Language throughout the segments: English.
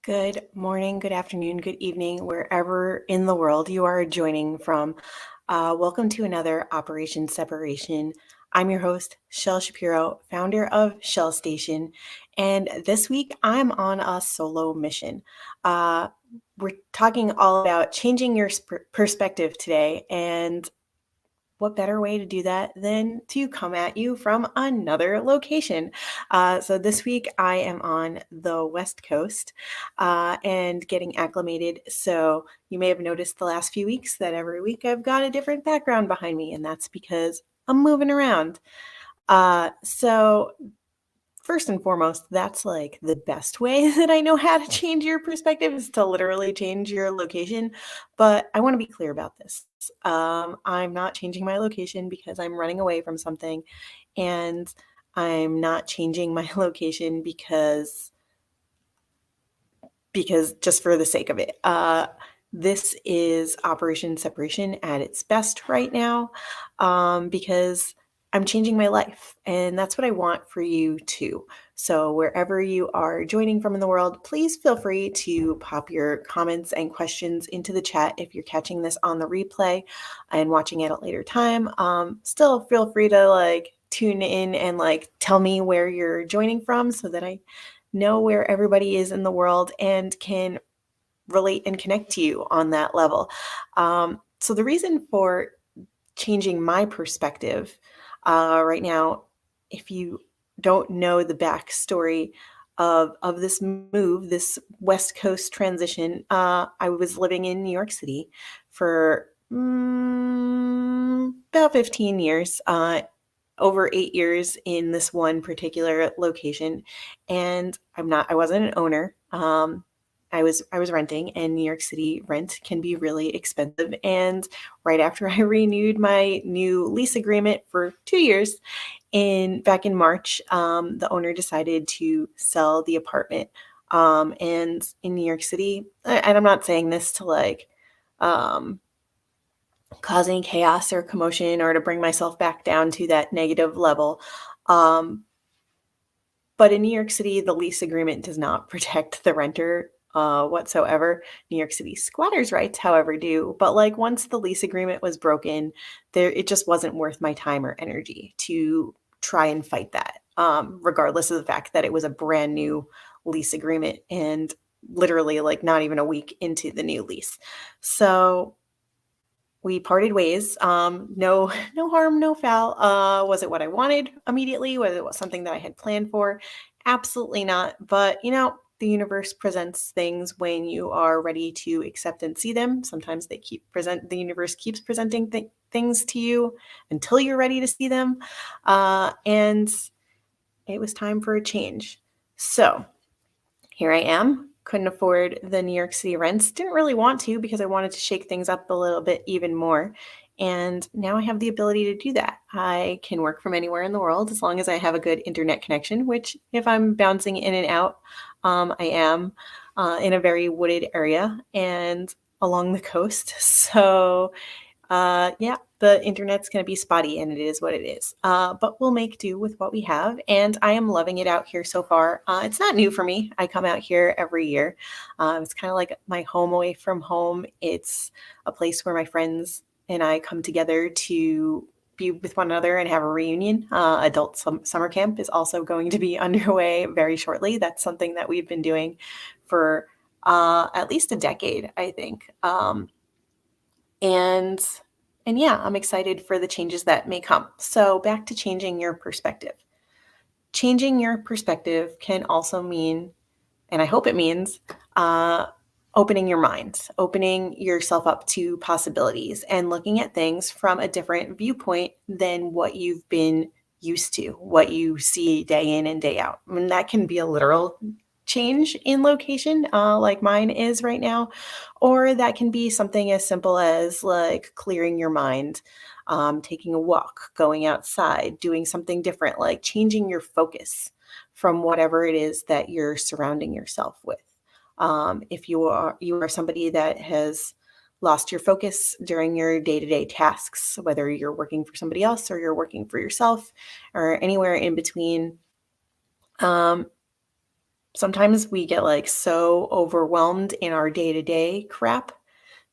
Good morning, good afternoon, good evening, wherever in the world you are joining from. Welcome to another Operation Separation. I'm your host, Shell Shapiro, founder of Shell Station, and this week I'm on a solo mission. Uh, we're talking all about changing your perspective today, and what better way to do that than to come at you from another location? So this week I am on the West Coast and getting acclimated. So you may have noticed the last few weeks that every week I've got a different background behind me, and that's because I'm moving around. So first and foremost, that's like the best way that I know how to change your perspective is to literally change your location. But I want to be clear about this. I'm not changing my location because I'm running away from something, and I'm not changing my location because just for the sake of it. This is Operation Separation at its best right now because I'm changing my life. And that's what I want for you too. So, wherever you are joining from in the world, please feel free to pop your comments and questions into the chat if you're catching this on the replay and watching at a later time. Still, feel free to tune in and tell me where you're joining from so that I know where everybody is in the world and can relate and connect to you on that level. So the reason for changing my perspective right now, if you don't know the backstory of this move, this West Coast transition, I was living in New York City for about 15 years. Over 8 years in this one particular location, and I wasn't an owner. I was renting, and New York City rent can be really expensive. And right after I renewed my new lease agreement for 2 years, back in March, the owner decided to sell the apartment. And in New York City, and I'm not saying this to um, causing chaos or commotion or to bring myself back down to that negative level. Um, but in New York City, the lease agreement does not protect the renter whatsoever. New York City squatters' rights, however, do. But once the lease agreement was broken, it just wasn't worth my time or energy to try and fight that, regardless of the fact that it was a brand new lease agreement and literally not even a week into the new lease. So we parted ways. No, no harm, no foul. Was it what I wanted immediately? Was it something that I had planned for? Absolutely not. But the universe presents things when you are ready to accept and see them. Sometimes the universe keeps presenting things to you until you're ready to see them. And it was time for a change. So here I am. Couldn't afford the New York City rents. Didn't really want to because I wanted to shake things up a little bit even more. And now I have the ability to do that. I can work from anywhere in the world as long as I have a good internet connection, which, if I'm bouncing in and out, I am in a very wooded area and along the coast. So yeah, the internet's going to be spotty, and it is what it is. But we'll make do with what we have, and I am loving it out here so far. It's not new for me. I come out here every year. It's kind of like my home away from home. It's a place where my friends and I come together to be with one another and have a reunion. Adult summer camp is also going to be underway very shortly. That's something that we've been doing for at least a decade, I think. And and yeah, I'm excited for the changes that may come. So back to changing your perspective. Changing your perspective can also mean, and I hope it means, opening your mind, opening yourself up to possibilities, and looking at things from a different viewpoint than what you've been used to, what you see day in and day out. I mean, that can be a literal change in location, like mine is right now, or that can be something as simple as clearing your mind, taking a walk, going outside, doing something different, like changing your focus from whatever it is that you're surrounding yourself with. If you are somebody that has lost your focus during your day-to-day tasks, whether you're working for somebody else or you're working for yourself or anywhere in between, um, sometimes we get like so overwhelmed in our day-to-day crap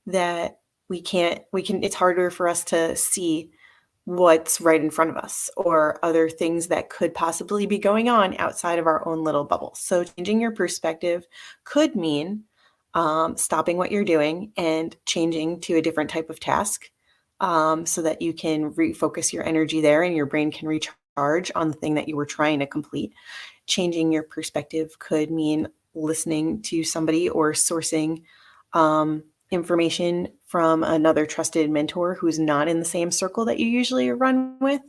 that it's harder for us to see what's right in front of us or other things that could possibly be going on outside of our own little bubble. So changing your perspective could mean stopping what you're doing and changing to a different type of task, so that you can refocus your energy there and your brain can recharge on the thing that you were trying to complete. Changing your perspective could mean listening to somebody or sourcing information from another trusted mentor who's not in the same circle that you usually run with.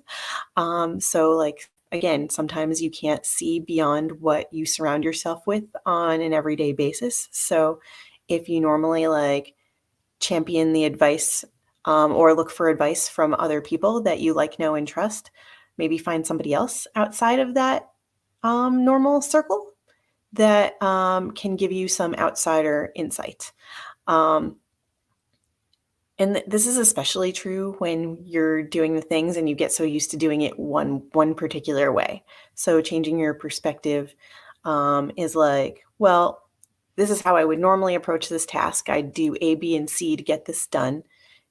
So, like, again, sometimes you can't see beyond what you surround yourself with on an everyday basis. So, if you normally like champion the advice, or look for advice from other people that you like, know, and trust, maybe find somebody else outside of that normal circle that can give you some outsider insight. Um, and this is especially true when you're doing the things and you get so used to doing it one particular way. So changing your perspective is like, well, this is how I would normally approach this task. I'd do A, B, and C to get this done.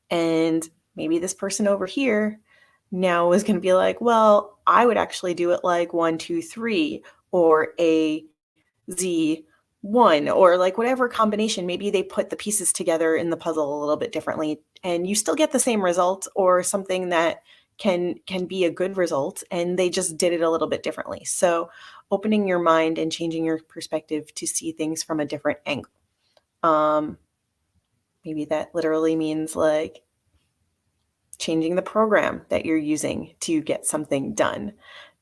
And maybe this person over here now is going to be like, well, I would actually do it like one, two, three, or A, Z, one, or like whatever combination. Maybe they put the pieces together in the puzzle a little bit differently, and you still get the same result or something that can be a good result, and they just did it a little bit differently. So opening your mind and changing your perspective to see things from a different angle. Um, Maybe that literally means like changing the program that you're using to get something done.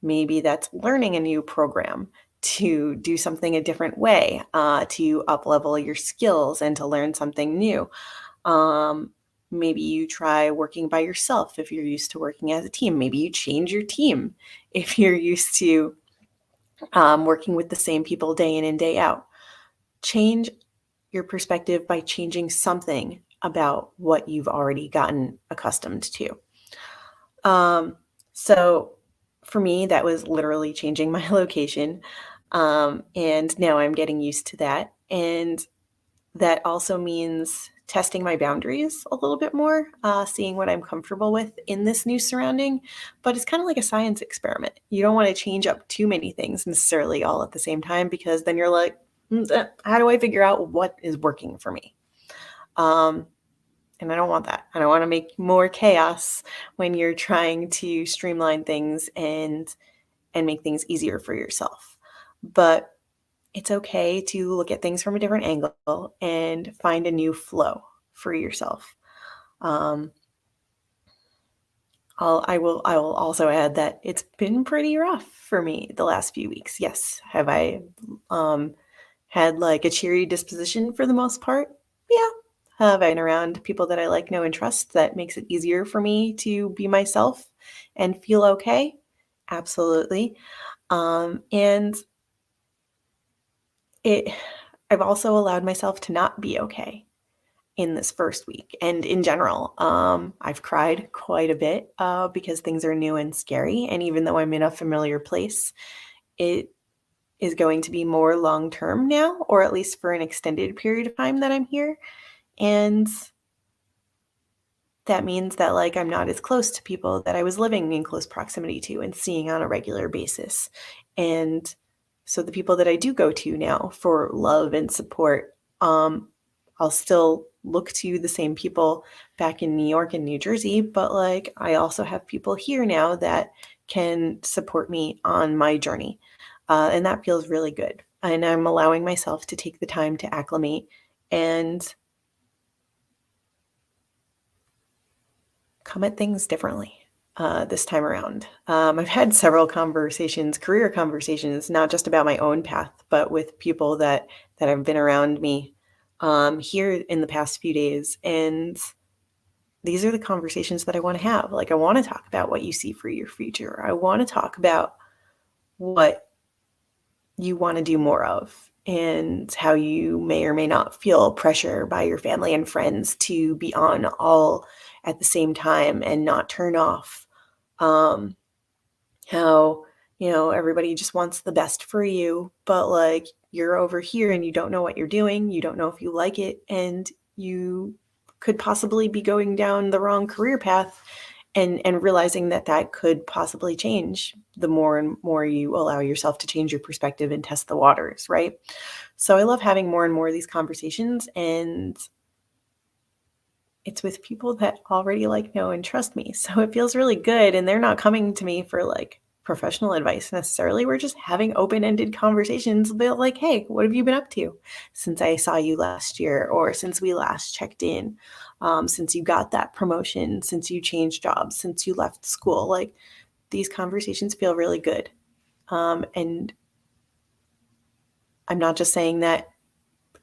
Maybe that's learning a new program to do something a different way, to up level your skills and to learn something new. Um, Maybe you try working by yourself if you're used to working as a team. Maybe you change your team if you're used to working with the same people day in and day out. Change your perspective by changing something about what you've already gotten accustomed to. Um, so for me, that was literally changing my location. And now I'm getting used to that. And that also means testing my boundaries a little bit more, seeing what I'm comfortable with in this new surrounding. But it's kind of like a science experiment. You don't want to change up too many things necessarily all at the same time, because then you're like, how do I figure out what is working for me? Um, and I don't want that. I don't want to make more chaos when you're trying to streamline things and make things easier for yourself. But it's okay to look at things from a different angle and find a new flow for yourself. Um, I will also add that it's been pretty rough for me the last few weeks. Yes, have I um, had like a cheery disposition for the most part? Yeah. Have I been around people that I like, know, and trust that makes it easier for me to be myself and feel okay? Absolutely. And it I've also allowed myself to not be okay in this first week and in general. I've cried quite a bit because things are new and scary. And even though I'm in a familiar place, it is going to be more long term now, or at least for an extended period of time that I'm here. And that means that like I'm not as close to people that I was living in close proximity to and seeing on a regular basis. And so the people that I do go to now for love and support, I'll still look to the same people back in New York and New Jersey, but like I also have people here now that can support me on my journey. And that feels really good. And I'm allowing myself to take the time to acclimate and come at things differently this time around. I've had several conversations, career conversations, not just about my own path, but with people that have been around me here in the past few days. And these are the conversations that I want to have. Like, I want to talk about what you see for your future. I want to talk about what you want to do more of and how you may or may not feel pressure by your family and friends to be on all at the same time and not turn off. How, everybody just wants the best for you, but like you're over here and you don't know what you're doing, you don't know if you like it, and you could possibly be going down the wrong career path, and realizing that that could possibly change the more and more you allow yourself to change your perspective and test the waters, right? So I love having more and more of these conversations, and it's with people that already like, know, and trust me. So it feels really good. And they're not coming to me for like professional advice necessarily. We're just having open ended conversations about like, hey, what have you been up to since I saw you last year, or since we last checked in, since you got that promotion, since you changed jobs, since you left school? Like, these conversations feel really good. And I'm not just saying that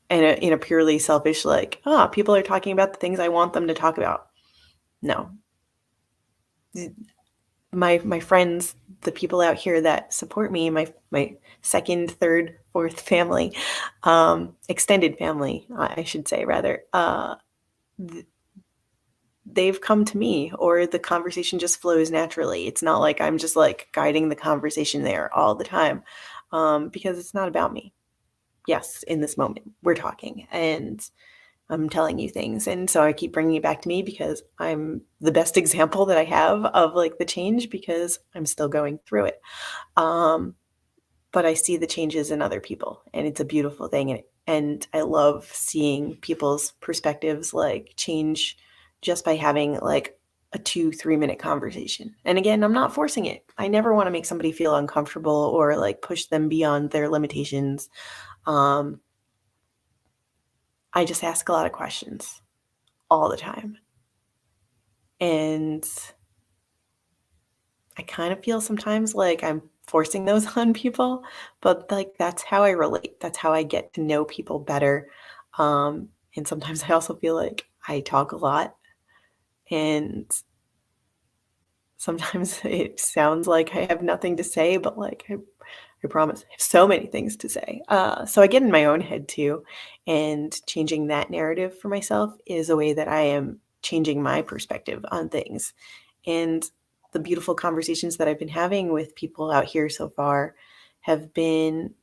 in a purely selfish, like, people are talking about the things I want them to talk about. No, my friends, the people out here that support me, my second, third, fourth family, extended family, I should say rather, they've come to me, or the conversation just flows naturally. It's not like I'm just like guiding the conversation there all the time, because it's not about me. Yes, in this moment we're talking, and I'm telling you things. And so I keep bringing it back to me because I'm the best example that I have of like the change, because I'm still going through it. Um, but I see the changes in other people, and it's a beautiful thing. And I love seeing people's perspectives like change just by having like a 2, 3 minute conversation. And again, I'm not forcing it. I never want to make somebody feel uncomfortable or like push them beyond their limitations. Um, I just ask a lot of questions all the time. And I kind of feel sometimes like I'm forcing those on people, but like that's how I relate. That's how I get to know people better. And sometimes I also feel like I talk a lot, and sometimes it sounds like I have nothing to say, but like I promise I have so many things to say. So I get in my own head too, and changing that narrative for myself is a way that I am changing my perspective on things. And the beautiful conversations that I've been having with people out here so far have been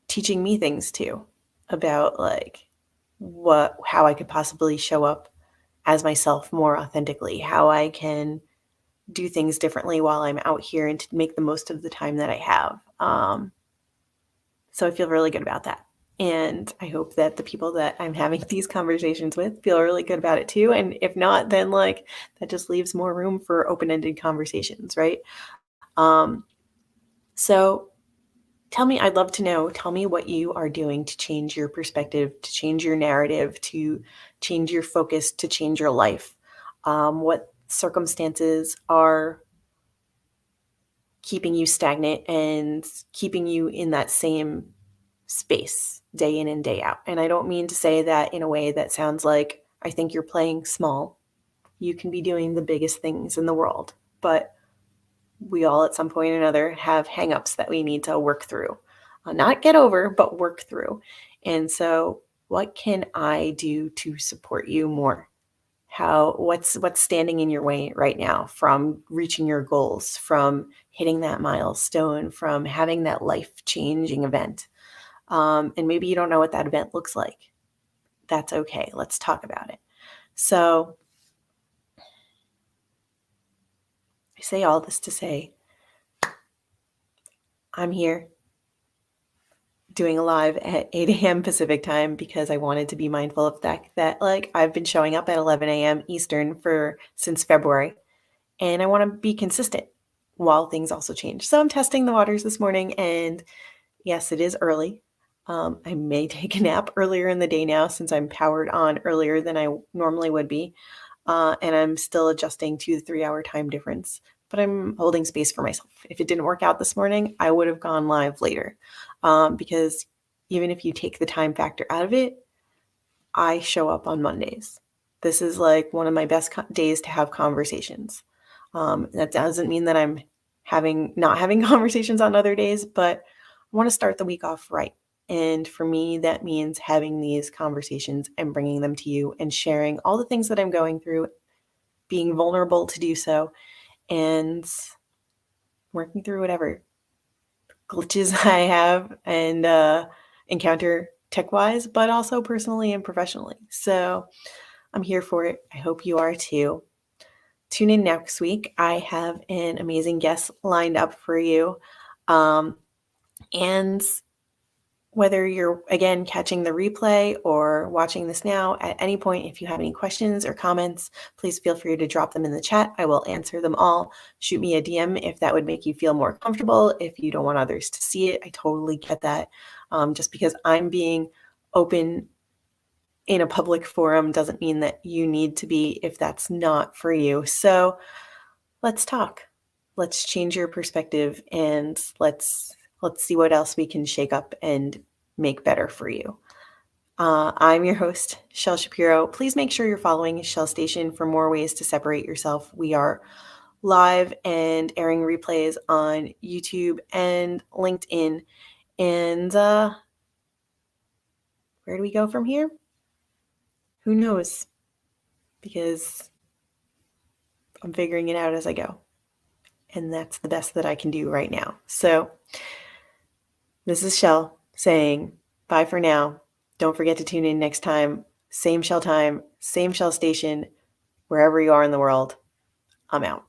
teaching me things too, about like how I could possibly show up as myself more authentically, how I can do things differently while I'm out here and to make the most of the time that I have. So I feel really good about that. And I hope that the people that I'm having these conversations with feel really good about it too. And if not, then like that just leaves more room for open-ended conversations, right? Um, so tell me, I'd love to know, tell me what you are doing to change your perspective, to change your narrative, to change your focus, to change your life. What circumstances are keeping you stagnant and keeping you in that same space day in and day out? And I don't mean to say that in a way that sounds like I think you're playing small. You can be doing the biggest things in the world, but we all at some point or another have hangups that we need to work through. Not get over, but work through. And so, what can I do to support you more? What's standing in your way right now from reaching your goals, from hitting that milestone, from having that life-changing event? And maybe you don't know what that event looks like. That's okay. Let's talk about it. So, I say all this to say I'm here doing a live at 8 a.m. Pacific time because I wanted to be mindful of that like I've been showing up at 11 a.m. Eastern for since February, and I want to be consistent while things also change. So I'm testing the waters this morning, and yes, it is early. I may take a nap earlier in the day now since I'm powered on earlier than I normally would be, and I'm still adjusting to the 3-hour time difference. But I'm holding space for myself. If it didn't work out this morning, I would have gone live later, because even if you take the time factor out of it, I show up on Mondays. This is like one of my best days to have conversations. That doesn't mean that I'm having not having conversations on other days, but I want to start the week off right. And for me, that means having these conversations and bringing them to you and sharing all the things that I'm going through, being vulnerable to do so, and working through whatever glitches I have and encounter tech-wise, but also personally and professionally. So I'm here for it. I hope you are too. Tune in next week. I have an amazing guest lined up for you. And whether you're, again, catching the replay or watching this now, at any point, if you have any questions or comments, please feel free to drop them in the chat. I will answer them all. Shoot me a DM if that would make you feel more comfortable. If you don't want others to see it, I totally get that. Just because I'm being open in a public forum doesn't mean that you need to be if that's not for you. So let's talk. Let's change your perspective and let's see what else we can shake up and make better for you. I'm your host, Shel Shapiro. Please make sure you're following Shel Station for more ways to separate yourself. We are live and airing replays on YouTube and LinkedIn. And where do we go from here? Who knows? Because I'm figuring it out as I go. And that's the best that I can do right now. So this is Shel saying bye for now. Don't forget to tune in next time. Same Shel time, same Shel Station, wherever you are in the world. I'm out.